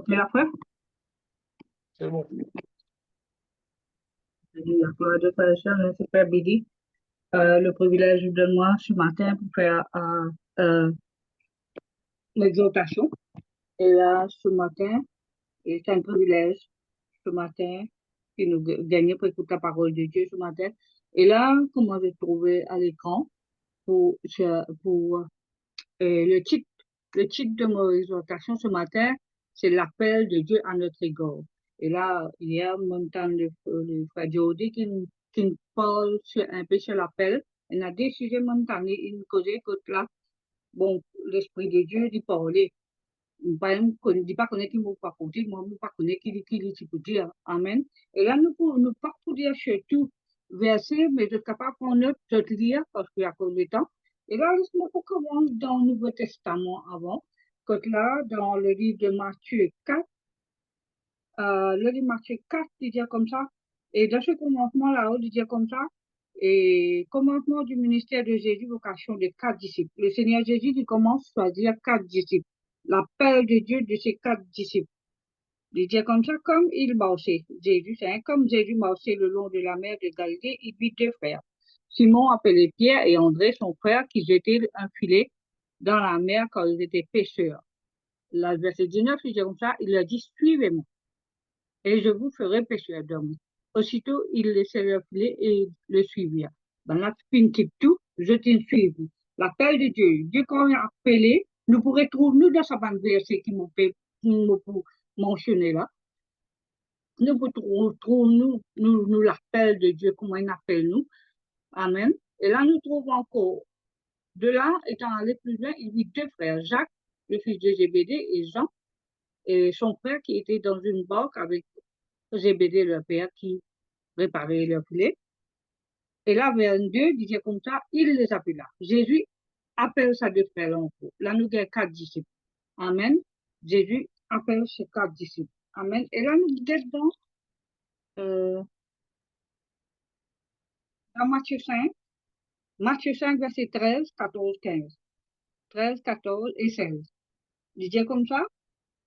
Ok, après, C'est bon. la gloire de Frère Charles, merci Père Bédi. Le privilège de moi ce matin pour faire l'exhortation. Et là, ce matin, et c'est un privilège ce matin qui nous gagne pour écouter la parole de Dieu ce matin. Et là, comment j'ai trouvé à l'écran pour le titre de mon exhortation ce matin, c'est l'appel de Dieu à notre égard. Et là, il y a mon temps le frère Jody qui nous parle un peu sur l'appel. Il a décidé mon temps, il nous causait que là, bon, l'Esprit de Dieu dit parler. Il dit pas connaître qui ne pas dire, moi, je ne pas connaître qui peut dire. Amen. Et là, nous pas pour dire surtout verset, mais je suis capable de lire parce qu'il y a cause de temps. Et là, laisse-moi pour commencer dans le Nouveau Testament avant. Quand là, dans le livre de Matthieu 4, le livre de Matthieu 4, il dit comme ça. Et dans ce commencement-là, il dit comme ça. Et commencement du ministère de Jésus, vocation de 4 disciples. Le Seigneur Jésus, il commence à dire 4 disciples. L'appel de Dieu de ces 4 disciples. Il dit comme ça, comme il marchait, Jésus, comme Jésus marchait le long de la mer de Galilée, il vit 2 frères. Simon appelé Pierre et André, son frère, qui jetaient un filet dans la mer quand ils étaient pêcheurs. Le verset 19, il dit comme ça, il leur dit, suivez-moi, et je vous ferai pêcheurs d'hommes. Aussitôt, ils laissèrent leur filet et le suivirent. Ben là, tu quittes tout, je t'en suis. L'appel de Dieu, Dieu quand il a appelé, nous pourrons trouver, nous, dans sa bande verset qui m'ont fait mentionner là, nous trouvons nous l'appel de Dieu, comment il appelle nous. Amen. Et là, nous trouvons encore, de là, étant allé plus loin, il dit 2 frères, Jacques, le fils de Zébédée, et Jean, et son frère qui était dans une barque avec Zébédée, leur père, qui réparait leur filet. Et là, vers 2, il disait comme ça, il les appela. Jésus appelle ses 2 frères encore. Là, nous avons 4 disciples. Amen. Jésus appelle ses 4 disciples. Amen. Et là, nous sommes euh, dans Matthieu 5, verset 13, 14, 15. 13, 14 et 16. Il dit comme ça,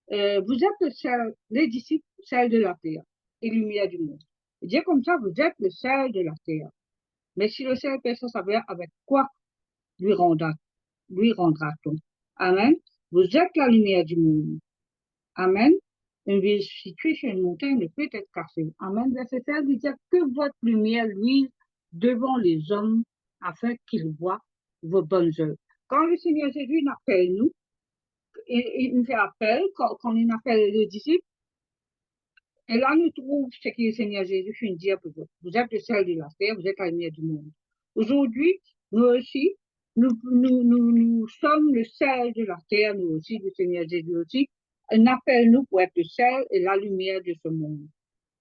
vous êtes le sel, les disciples, sel de la terre et lumière du monde. Il dit comme ça, vous êtes le sel de la terre. Mais si le sel perd sa saveur, avec quoi lui rendra-t-on? Amen. Vous êtes la lumière du monde. Amen. Une ville située sur une montagne ne peut être cachée. Amen. Verset 16 dit que votre lumière luise devant les hommes afin qu'ils voient vos bonnes œuvres. Quand le Seigneur Jésus appelle nous, il nous fait appel, quand il appelle les disciples, et là nous trouvons ce que le Seigneur Jésus fait dire pour vous. Vous êtes le sel de la terre, vous êtes la lumière du monde. Aujourd'hui, nous aussi, nous sommes le sel de la terre, nous aussi, le Seigneur Jésus aussi. Il appelle nous pour être le sel et la lumière de ce monde.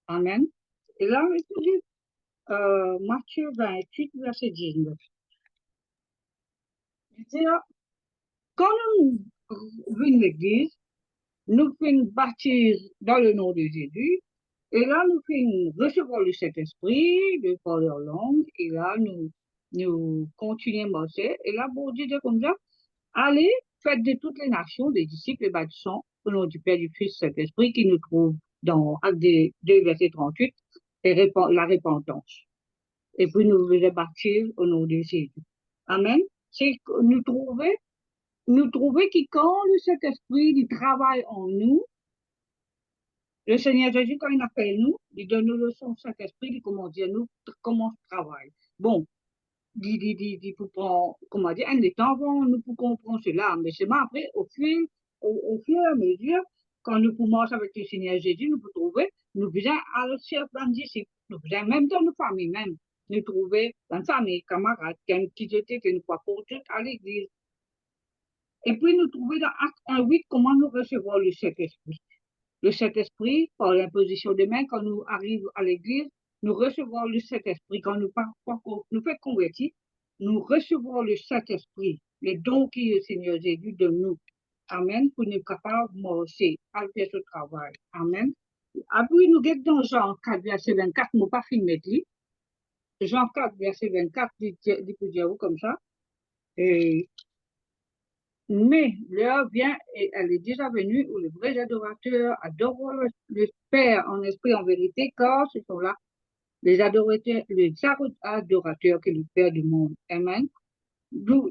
Amen. Et là, on étudie Matthieu 28, verset 19. Il dit, quand nous venons l'église, nous faisons baptiser dans le nom de Jésus, et là, nous faisons recevoir le Saint-Esprit, de parler en langue, et là, nous continuons à marcher, et là, pour dire comme ça, allez, faites de toutes les nations des disciples et baptisants au nom du Père, du Fils, Saint-Esprit, qui nous trouve dans Actes 2, verset 38, et la repentance. Et puis, nous les baptiser au nom de Jésus. Amen. C'est nous trouver que quand le Saint-Esprit il travaille en nous, le Seigneur Jésus, quand il appelle nous, il donne nous le son Saint-Esprit, il commence à dire nous comment on travaille. Bon, pour prendre, comment dire, un temps avant, nous pour comprendre cela, mais c'est après, au fur et à mesure, quand nous commençons avec le Seigneur Jésus, nous pouvons trouver, nous faisons à la certains disciples, nous faisons même dans nos familles, même, nous trouver dans nos familles, camarades, qui étaient, que nous pas pour tout à l'église. Et puis nous trouver dans Acte 1:8 comment nous recevons le Saint-Esprit. Le Saint-Esprit, par l'imposition des mains, quand nous arrivons à l'église, nous recevons le Saint-Esprit. Quand nous faisons convertir, nous recevons le Saint-Esprit, les dons que le Seigneur Jésus donne nous. Amen, pour nous capables de marcher, à faire ce travail. Amen. Après, nous sommes dans Jean 4, verset 24, nous pas filmé. Jean 4, verset 24, dit pour dire comme ça. Et Mais l'heure vient et elle est déjà venue où les vrais adorateurs adorent le Père en esprit, en vérité, car ce sont là les adorateurs que le Père du monde. Amen. Nous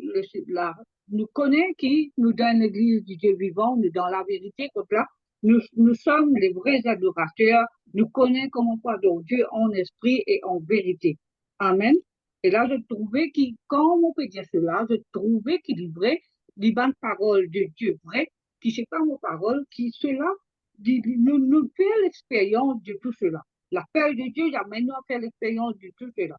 connaît qui nous donne l'église du Dieu vivant, nous dans la vérité, comme là, nous sommes les vrais adorateurs, nous connaissons comment faire adorer Dieu en esprit et en vérité. Amen. Et là, je trouvais qu'il, quand on peut dire cela, je trouvais qu'il est vrai, les bonnes paroles de Dieu vrai, qui c'est pas nos paroles, qui cela, nous fait l'expérience de tout cela. L'appel de Dieu, il a maintenant fait l'expérience de tout cela.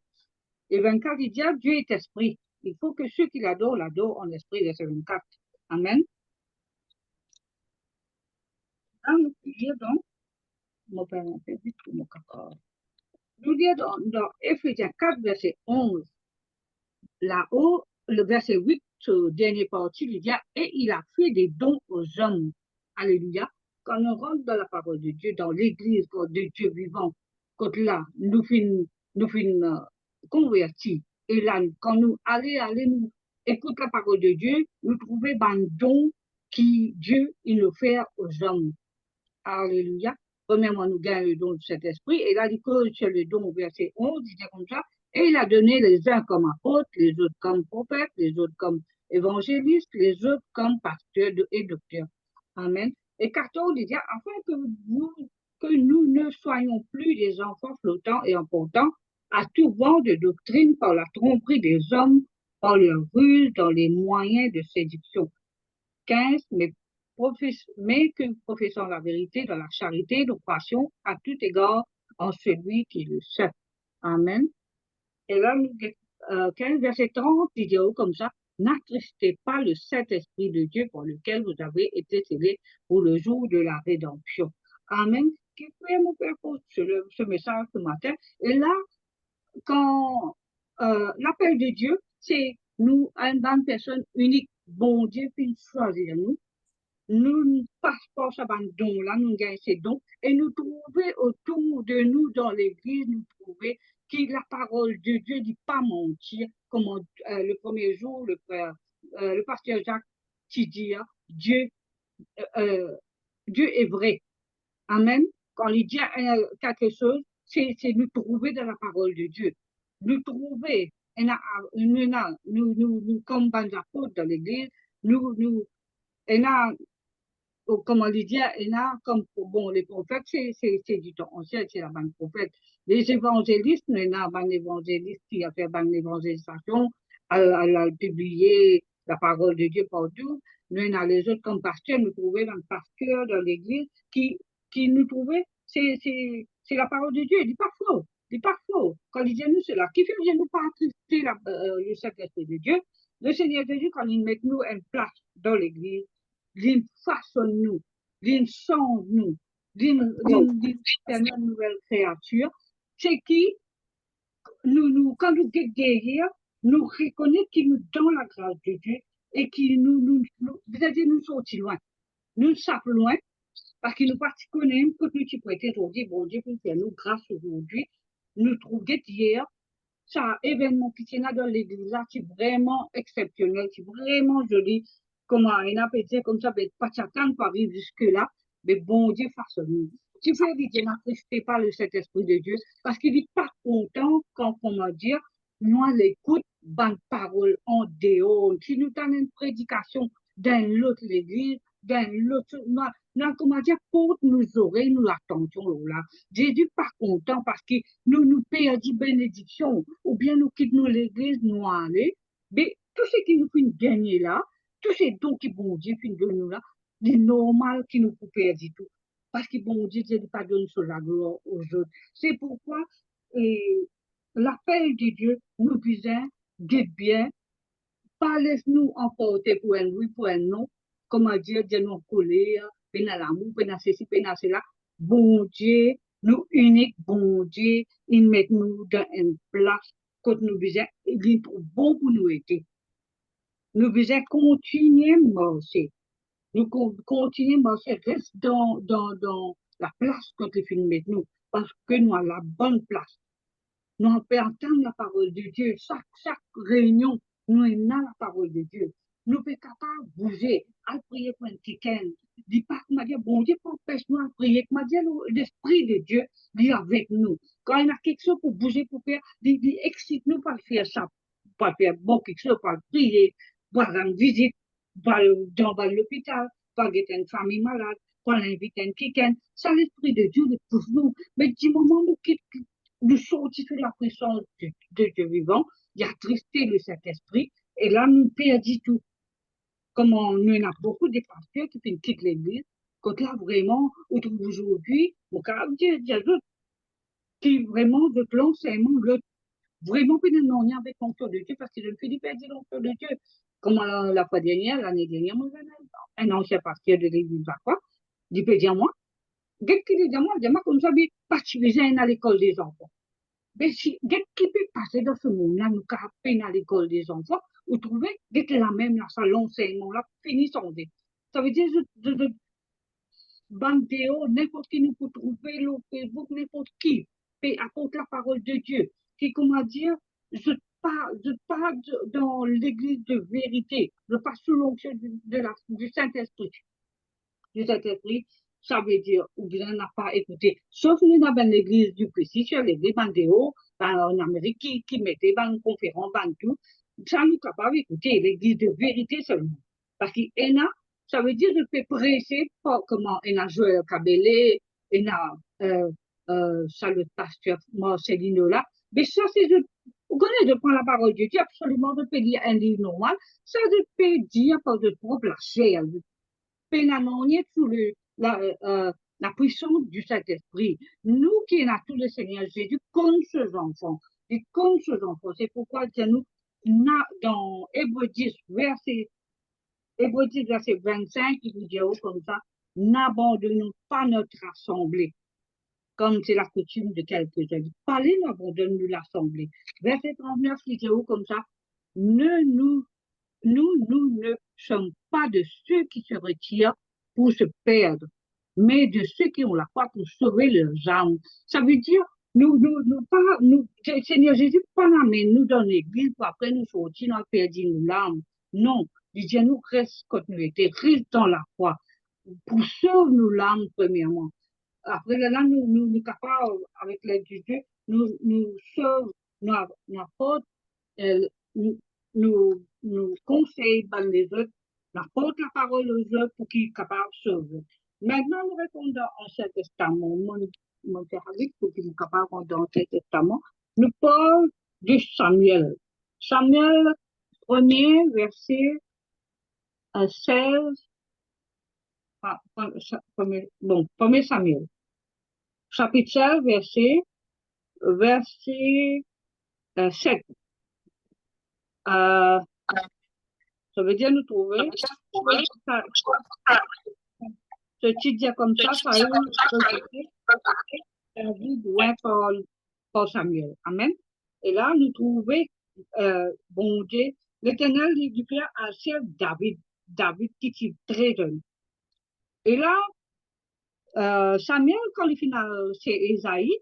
Et 24, il dit, ah, Dieu est esprit. Il faut que ceux qui l'adorent, l'adorent en esprit, verset 24. Amen. Là, nous lisons donc, mon père m'a fait vite pour mon cacao. Nous lisons dans Éphésiens 4, verset 11. Là-haut, le verset 8, dernier partie, il dit, et il a fait des dons aux hommes. Alléluia. Quand on rentre dans la parole de Dieu, dans l'église de Dieu vivant, quand là, nous finissons convertis. Et là, quand nous allons écouter la parole de Dieu, nous trouvons un don qui Dieu, il nous fait aux hommes. Alléluia. Premièrement, nous gagnons le don de cet esprit. Et là, il cause sur le don au verset 11, il dit comme ça. Et il a donné les uns comme apôtres, les autres comme prophètes, les autres comme évangélistes, les autres comme pasteurs et docteurs. Amen. Et 14, il dit, afin que nous ne soyons plus des enfants flottants et importants à tout vent de doctrine par la tromperie des hommes, par leur ruse dans les moyens de séduction. 15, mais que professons la vérité dans la charité, nous passions à tout égard en celui qui le sait. Amen. Et là, 15, verset 30, il dit comme ça, n'attristez pas le Saint-Esprit de Dieu pour lequel vous avez été scellés pour le jour de la rédemption. Amen. Qui fait mon père pour ce message ce matin. Et là, quand l'appel de Dieu, c'est nous, une bonne personne unique, bon Dieu, puis choisir nous ne passons pas ce don là, nous gagnons ces dons, et nous trouver autour de nous dans l'église, nous trouver que la parole de Dieu dit pas mentir, comme le premier jour, le pasteur Jacques qui dit, hein, Dieu, euh, Dieu est vrai. Amen. Quand il dit quelque chose, c'est nous trouver dans la parole de Dieu. Nous trouver, nous, comme des apôtres dans l'église, et comment le dire, il y a comme, bon, les prophètes, c'est du temps ancien, c'est la bonne prophète. Les évangélistes, il y a un évangéliste qui a fait une évangélisation, elle a publié la parole de Dieu partout. Nous, il y a les autres comme pasteurs, nous trouvons un pasteur dans l'église qui nous trouvait, c'est la parole de Dieu, il dit pas faux. Il dit pas faux. Quand il dit nous cela, qui fait que nous pas attrister le Saint-Esprit de Dieu, le Seigneur de Dieu, quand il met nous une place dans l'église, il façonne nous, il change nous, il fait une nouvelle créature, c'est qui, quand nous guérir, nous reconnaissons qu'il nous donne la grâce de Dieu et qu'il c'est-à-dire nous sortit loin. Nous sommes loin parce qu'il nous particulièrement, quand nous t'y prêtons aujourd'hui, bon Dieu, pour faire nous grâce aujourd'hui, nous trouvons hier, ça événement qui tient dans l'église là, c'est vraiment exceptionnel, c'est vraiment joli. Comment on a pu dire comme ça, mais pas chacun peut arriver jusque-là, mais bon Dieu façonne. Tu peux dire, n'attristez pas le Saint-Esprit de Dieu, parce qu'il n'est pas content quand, comment dire, nous l'écoute, bonne parole en dehors. Si nous avons une prédication dans l'autre église, dans l'autre, non, comment dire, pour nous oreilles, nous attentions là. Jésus pas content parce que nous perdons bénédiction, ou bien nous quittons l'église, nous allons, mais tout ce qui nous fait gagner là, tous ces dons qui bon Dieu fait de nous là, c'est normal qu'il nous perdre tout. Parce que bon Dieu ne pas donner sur la gloire aux autres. C'est pourquoi l'appel de Dieu nous disait, dites bien, pas laisse-nous emporter pour un oui, pour un non, comment dire, de nos colères, peine à l'amour, peine à ceci, peine à cela. Bon Dieu, nous unique, bon Dieu, il met nous dans une place que nous besoin, il est trop bon pour nous aider. Nous besoin continuer à marcher. Nous continuons à marcher, reste dans la place que tu finis mettre nous, parce que nous avons la bonne place. Nous pouvons entendre la parole de Dieu. Chaque réunion, nous avons la parole de Dieu. Nous sommes capables pas bouger, à prier pour un chicken. Dis pas que m'a dit, bon Dieu, empêche-nous à prier, que m'a dit, l'Esprit de Dieu, dit avec nous. Quand il y a quelque chose pour bouger, pour faire, dit excite-nous pour faire ça, pour faire bon quelque chose, pour prier, pour rendre visite, pour dans l'hôpital, pour aller une famille malade, pour inviter un chicken. Ça, l'Esprit de Dieu, pour nous. Mais du moment où nous sortir de la puissance de Dieu vivant, il y a tristé le Saint-Esprit, et là, nous perdons tout. Comme nous avons beaucoup de pasteurs qui quittent l'église, quand là, vraiment, aujourd'hui, au cas il y a d'autres qui vraiment, de l'enseignement, vraiment, puis non, on y avec l'onction de Dieu, parce que je me suis perdu l'onction de Dieu. Comme la fois dernière, l'année dernière, moi, un ancien pasteur de l'église, quoi, il peut dire moi, dès qu'il dit moi, il dit moi, comme ça, il participer à l'école des enfants. Mais si, dès qu'il peut passer dans ce monde-là, nous peine à l'école des enfants, vous trouvez, dès que la même, là, ça, l'enseignement, là, finit son dé. Ça veut dire, bandéo, n'importe qui nous peut trouver, le Facebook, n'importe qui, et apporte la parole de Dieu, qui, comment dire, je parle dans l'église de vérité, je passe sous l'onction du Saint-Esprit. Du Saint-Esprit, ça veut dire, ou bien on n'a pas écouté. Sauf nous dans l'église du Christ, sur l'église Bandéo, en Amérique, qui mettait dans une conférence, dans tout, ça nous capable d'écouter l'église de vérité seulement. Parce qu'il y a, ça veut dire, je peux prêcher, comment, il y a Joël Cabellé, il y a, ça le pasteur Marcelino là, mais ça, c'est de, vous connaissez, de prendre la parole de Dieu, absolument, de peux dire un livre normal, ça de peut dire par de propre la chair, pénanonier sous la puissance du Saint-Esprit. Nous qui avons tout le Seigneur Jésus comme ses enfants. Et comme ses enfants. C'est pourquoi nous, dans Hébreu 10, verset 25, il vous dit comme ça, n'abandonnons pas notre assemblée, comme c'est la coutume de quelques-uns. Parlez, n'abandonnons l'assemblée. Verset 39, il dit comme ça, nous ne sommes pas de ceux qui se retirent pour se perdre, mais de ceux qui ont la foi pour sauver leurs âmes. Ça veut dire, Seigneur Jésus, pas l'amène nous dans l'église pour après nous sortir, nous perdu nos larmes. Non, il dit, nous reste quand nous étions, reste dans la foi, pour sauver nos larmes, premièrement. Après, là, nous capables, avec l'aide de Dieu, nous sauvons nos fautes, nous, nous conseillons dans les autres, nous apportons la parole aux autres pour qu'ils soient capables de sauver. Maintenant, nous répondons dans Ancien Testament, mon thérapeute, pour qu'ils soient capables de répondre dans l'Ancien Testament, nous parlons de Samuel. Samuel, premier verset 16, premier Samuel. Chapitre 16, verset 7. Ça veut dire nous trouver. Ce qui dit comme ça, ça a David ouais par Samuel. Amen. Et là, nous trouvons, bon Dieu, l'Éternel dit Père à chef David qui est très jeune. Et là, Samuel, quand il finit chez Esaïe,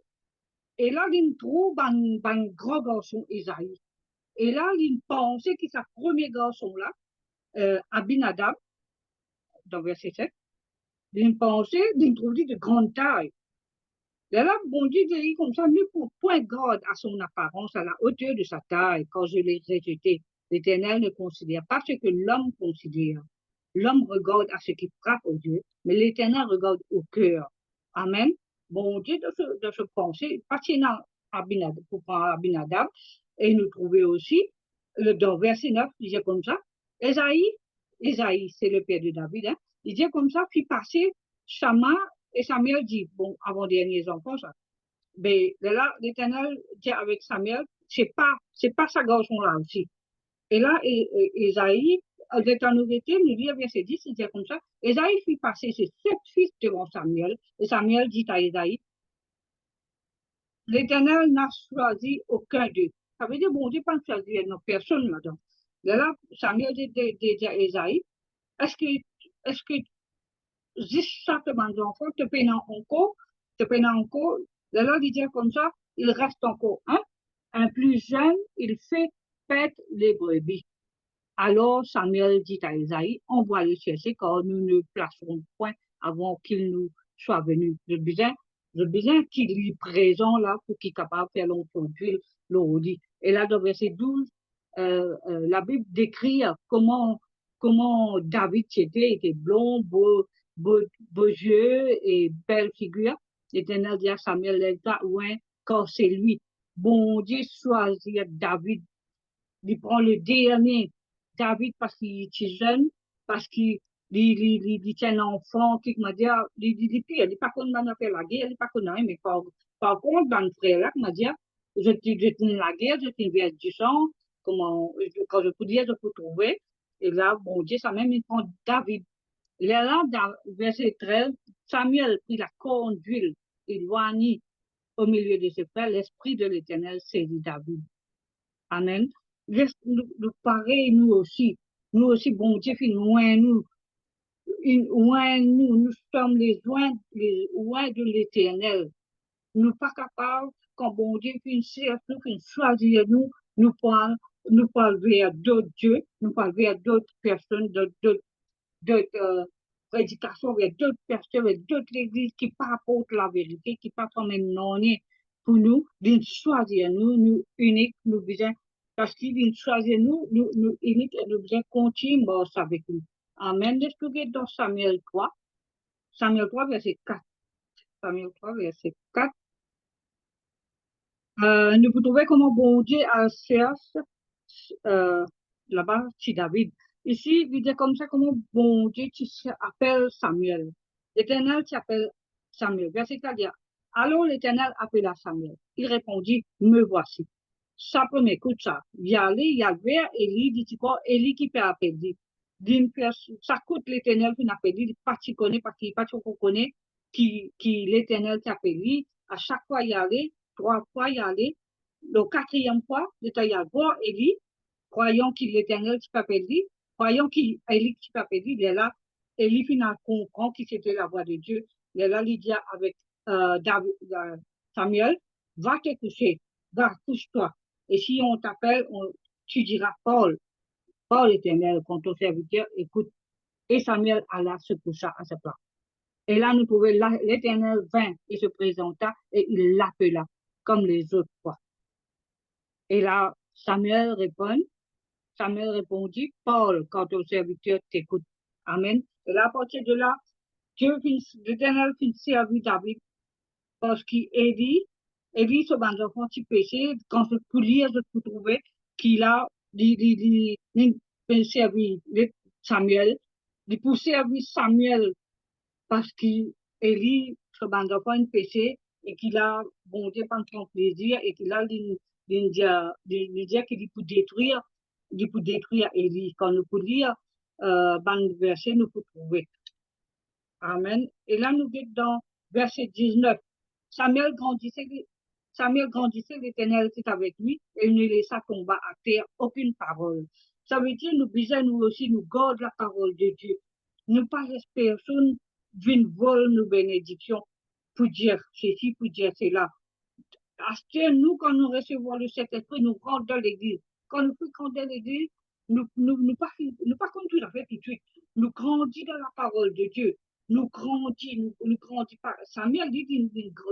et là, il trouve un grand garçon Esaïe. Et là, il pensait que sa premier garçon là, Abinadab, dans verset 7, il pensait qu'il trouvait de grande taille. Et là, bon Dieu dit comme ça, ne pour point garde à son apparence, à la hauteur de sa taille, quand je l'ai rejeté. L'Éternel ne considère pas ce que l'homme considère. L'homme regarde à ce qui frappe au Dieu, mais l'Éternel regarde au cœur. Amen. Bon Dieu de se penser, passionnant pour prendre Abinadab, et nous trouver aussi, dans verset 9, il dit comme ça, Esaïe, c'est le père de David, hein, il dit comme ça, puis passer Shama, et Samuel dit, bon, avant-dernier enfant, ça. Mais là, l'Éternel dit avec Samuel, c'est pas sa garçon-là aussi. Et là, Esaïe, dans Nouveauté, nous dit, verset 10, il dit comme ça, Esaïe fit passer ses 7 fils devant Samuel, et Samuel dit à Esaïe, l'Éternel n'a choisi aucun d'eux. Ça veut dire, bon Dieu, pas choisi personne là-dedans. Là, Samuel dit à Esaïe, est-ce que juste simplement d'enfants te peinant encore, là, il dit comme ça, il reste encore un plus jeune, il fait paître les brebis. Alors Samuel dit à Isaïe, on va les chercher car nous ne placerons point avant qu'il nous soit venu. Je besoin qu'il y présent là pour qu'il soit capable de faire l'entreprise, le redit. Et là, dans verset 12, la Bible décrit comment David était blond, beau yeux et belle figure. L'Éternel dit à Samuel, les gars, ouais, car c'est lui. Bon Dieu choisit David, il prend le dernier David parce qu'il est jeune, parce qu'il tient un enfant, qui m'a dit, il pire, il n'est pas connu de faire la guerre, il n'est pas connu, mais par contre, dans le frère là, il m'a dit, je tiens la guerre, je tiens vers du sang, quand je peux dire, je peux trouver. Et là, bon Dieu, ça même, il prend David. Là, dans verset 13, Samuel prit la corne d'huile, éloignée au milieu de ses frères, l'esprit de l'Éternel saisit David. Amen. Nous pareil, nous aussi, bon Dieu, fait nous sommes les oins de l'Éternel. Nous pas capables, quand bon Dieu fait choisir nous parle vers d'autres dieux, nous parle vers d'autres personnes, d'autres prédications, vers d'autres personnes, vers d'autres églises qui pas apportent la vérité, qui pas promènent non pour nous, d'une choisir nous uniques, nous besoin, parce qu'il vient choisir nous uniques et nous besoin continuer avec nous. Amen. Let's regarder dans Samuel 3, verset 4. Samuel 3, verset 4. Nous pouvons trouver comment bon Dieu a cherché euh, là-bas chez David. Ici, il dit comme ça, comment bon Dieu tu appelle Samuel. L'Éternel t'appelle Samuel. Verset 4 dit, alors l'Éternel appela Samuel. Il répondit, me voici. Ça première écoute ça. Il y a vers Élie, dit quoi, Élie qui peut appeler. Ça coûte l'Éternel qui n'a pas dit, pas tu connais, parce qu'il pas trop connaît, qui l'Éternel t'appelle. À chaque fois y aller, 3 fois y aller. Le 4e fois, il y a voir Élie, croyant qu'il l'Éternel qui t'appelle dit, croyant qu'il Élie qui t'appelle dit, il est là, Élie finalement comprend que c'était la voix de Dieu. Il est là, il dit avec David, Samuel, va te coucher, va, couche-toi. Et si on t'appelle, tu diras Paul éternel, quand ton serviteur écoute. Et Samuel alla se coucha à sa place. Et là, nous trouvons l'Éternel vint et se présenta et il l'appela comme les autres fois. Et là, Samuel répondit, Paul, quand ton serviteur t'écoute. Amen. Et là, à partir de là, l'Éternel fit servir David parce qu'il se bande enfant petit péché, quand je peux lire, je peux trouver qu'il a, servi Samuel, il peut servir Samuel parce qu'Élie se bande enfant un péché et qu'il a, bon Dieu, prendre son plaisir et qu'il a l'Indien qu'il peut détruire Élie. Quand nous pouvons lire, dans verset, nous pouvons trouver. Amen. Et là, nous sommes dans verset 19. Samuel grandissait, Samuel grandissait, l'Éternel était avec lui et il ne laissa tomber à terre aucune parole. Ça veut dire, nous besoin, nous aussi, nous garder la parole de Dieu. Ne pas laisser personne venir voler nos bénédictions pour dire ceci, pour dire cela. Acheter, nous, quand nous recevons le Saint-Esprit, nous rentrons dans l'église. Quand nous rentrons dans l'église, nous pas comme tout à fait tout de suite. Nous grandissons dans la parole de Dieu. Nous grandissons pas. Samuel dit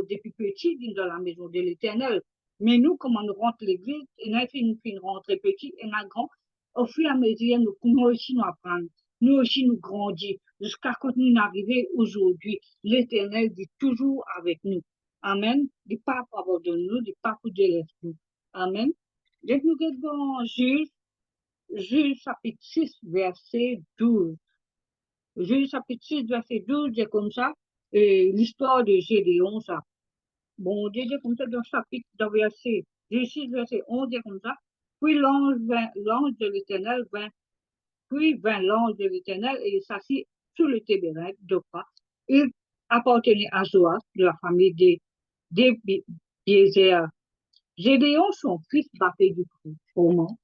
depuis petit, dans la maison de l'Éternel. Mais nous, comment nous rentrons l'église, et nous fin rentrer petit et nous grand, au fur et à mesure, nous aussi nous apprendre. Nous aussi nous grandissons jusqu'à ce que nous arrivions aujourd'hui. L'Éternel dit toujours avec nous. Amen. Du pas abandonner nous, du pas pour délaisser nous. Amen. Dès que nous regardons Juge chapitre 6, verset 12. Juge chapitre 6, verset 12, c'est comme ça, et l'histoire de Gédéon, ça. Bon, Dieu dit comme ça dans chapitre, dans verset, Juge 6, verset 11, c'est comme ça. Puis l'ange de l'Éternel vint l'ange de l'Éternel et il s'assit sous le tabernacle d'Ophra. Il appartenait à Joas, de la famille des Biézer. Gédéon, son fils, battait du froment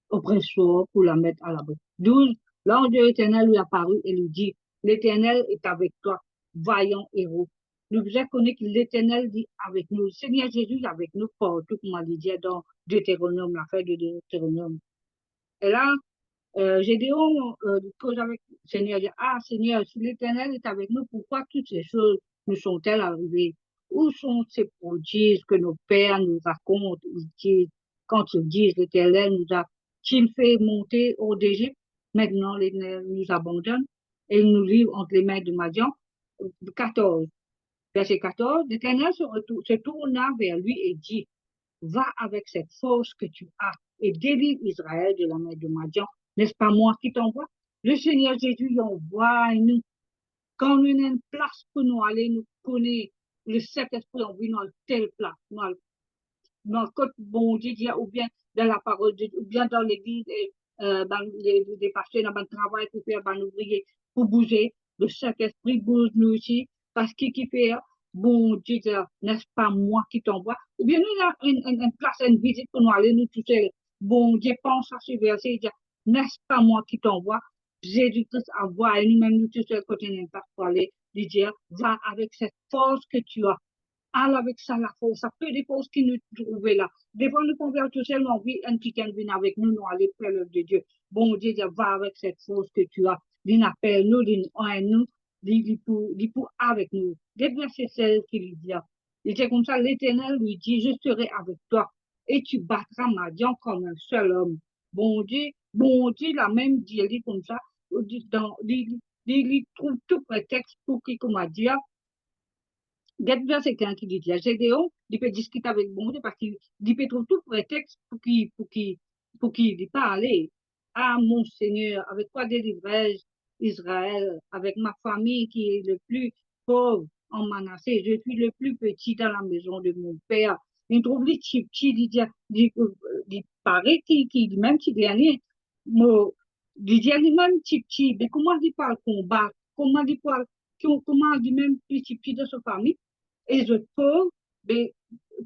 au presseur pour la mettre à l'abri. 12. L'ange de l'Éternel lui apparut et lui dit, l'Éternel est avec toi, vaillant héros. Nous devons connaître que l'Éternel dit avec nous. Le Seigneur Jésus est avec nous partout, comme on dit dans Deutéronome, l'affaire de Deutéronome. Et là, Gédéon cause avec le Seigneur, dit, ah Seigneur, si l'Éternel est avec nous, pourquoi toutes ces choses nous sont-elles arrivées? Où sont ces prodiges que nos pères nous racontent? Ils disent, quand ils disent, l'Éternel nous a-t-il fait monter hors d'Égypte? Maintenant, l'Éternel nous abandonne et il nous livre entre les mains de Madian. 14, verset 14, l'Éternel se tourna vers lui et dit, va avec cette force que tu as et délivre Israël de la main de Madian. N'est-ce pas moi qui t'envoie? Le Seigneur Jésus envoie nous. Quand nous avons une place pour nous aller, nous connaître le Saint-Esprit en vue dans telle place, dans le code bon Dieu, ou bien dans la parole de Dieu, ou bien dans l'église, dans les pasteurs, dans le travail pour faire, nous prier, pour bouger. Le Saint-Esprit bouge nous aussi, parce qu'il qui fait, bon Dieu, n'est-ce pas moi qui t'envoie? Ou bien nous avons une place, une visite pour nous aller, nous tous seuls. Bon Dieu pense à ce verset, il dit, n'est-ce pas moi qui t'envoie? Jésus-Christ envoie, et nous-mêmes, nous tous seuls, quand on n'est pas pour aller, lui dire, va avec cette force que tu as. Al avec ça, la force, ça peut des forces qui nous trouvent là. Des fois, nous convertissons tout seul, on vit un petit vient avec nous, nous aller faire l'œuvre de Dieu. Bon Dieu, va avec cette force que tu as. Il appelle nous, il nous, il pour avec nous. Des versets 16 qui lui dit, il dit comme ça, l'Éternel lui dit, je serai avec toi et tu battras Madian comme un seul homme. Bon Dieu, la même dit, il dit comme ça, il trouve tout prétexte pour qu'il, comme a dit, Get c'est quelqu'un qui dit, Gédéon, il peut discuter avec bon Dieu parce qu'il peut trouver tout prétexte pour qu'il dit pas aller. Ah, mon Seigneur, avec quoi délivrerai-je Israël, avec ma famille qui est le plus pauvre en Manassé, je suis le plus petit dans la maison de mon père. Il trouve les petits, il paraît qu'il même si dernier, il dit même petit, mais comment il parle combat, comment il dit même petit de sa famille, et je peux, mais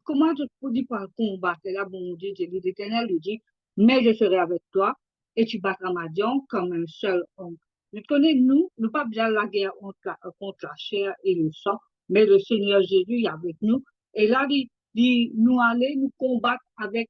comment je peux dire par combattre là, bon Dieu, l'Éternel lui dit, mais je serai avec toi et tu battras Madian comme un seul homme. Vous connaissez, nous pas bien la guerre contre la chair et le sang, mais le Seigneur Jésus est avec nous. Et là, nous aller nous combattre avec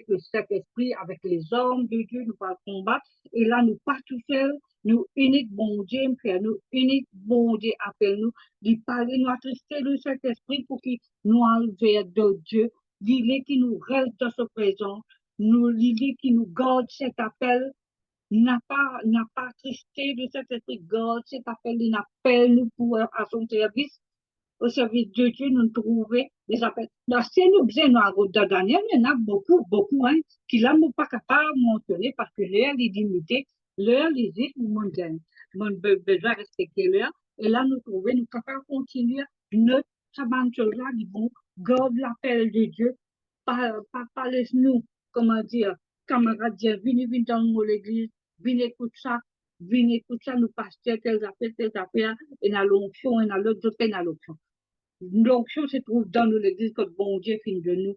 le Saint-Esprit, avec les hommes de Dieu, nous pas combattre. Et là, nous pas tout seuls, nous uniques, bon Dieu, frère, nous uniques, bon Dieu, appelle-nous de parler, nous attrister le Saint-Esprit pour qu'il nous enlève de Dieu, l'idée qui nous reste dans ce présent, l'idée qui nous garde cet appel, n'a pas attristé le Saint-Esprit, garde cet appel, il appelle nous pour à son service, au service de Dieu, nous trouver des appels. Dans ces nous faisons de Daniel, il y en a beaucoup, hein, qui là, nous pas capable de mentionner parce que l'heure est limitée, l'heure est limitée, nous avons besoin de respecter l'heure. Et là, nous trouvons, nous capables de continuer notre aventure-là, du bon, garde l'appel de Dieu, pas laisse-nous, comment dire, camarades, dire, venez dans l'église, venez écouter ça, nous pasteurs, telles affaires, et dans l'onction, et dans l'autre, et dans l'onction. L'onction se trouve dans l'église quand bon Dieu finit de nous,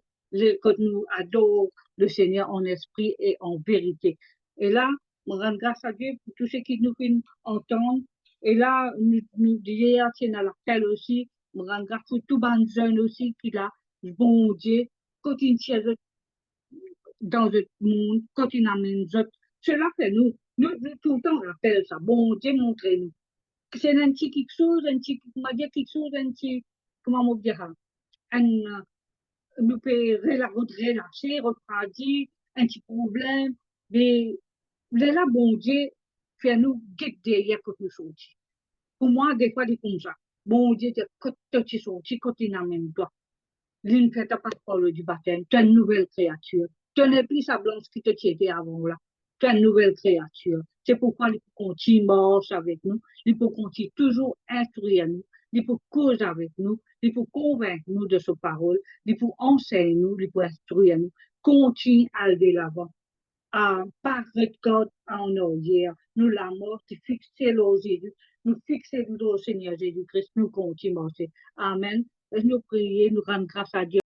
quand nous adorons le Seigneur en esprit et en vérité. Et là, on rend grâce à Dieu pour tout ce qui nous fait entendre. Et là, nous hier, c'est dans l'appel aussi, on rend grâce pour tout les jeunes aussi qui là, bon Dieu, continue dans le monde, continue à amener autres. Cela fait nous tout le temps rappelle ça. Bon Dieu, montrez-nous. C'est un petit quelque chose, comment dire quelque chose, un petit, comment on dire, nous peut relâcher, refroidir, un petit problème, mais là, bon Dieu, fait nous guider derrière quand nous sortis. Pour moi, des fois, c'est comme ça. Bon Dieu, quand tu sortis, quand tu n'amènes pas, l'une fait ta parole du baptême, tu es une nouvelle créature. Tu n'es plus sa blanche qui te tiétait avant là. Tu es une nouvelle créature. C'est pourquoi il faut continuer marche avec nous. Il faut continuer toujours instruire nous. Il faut causer avec nous. Il faut convaincre nous de sa parole. Il faut enseigner nous. Il faut instruire nous. Continue à aller de l'avant. Pas regarder en arrière. Nous la mort, fixer le Jésus. Nous fixer le Seigneur Jésus-Christ. Nous continuons à marcher. Amen. Nous prions, nous rendons grâce à Dieu.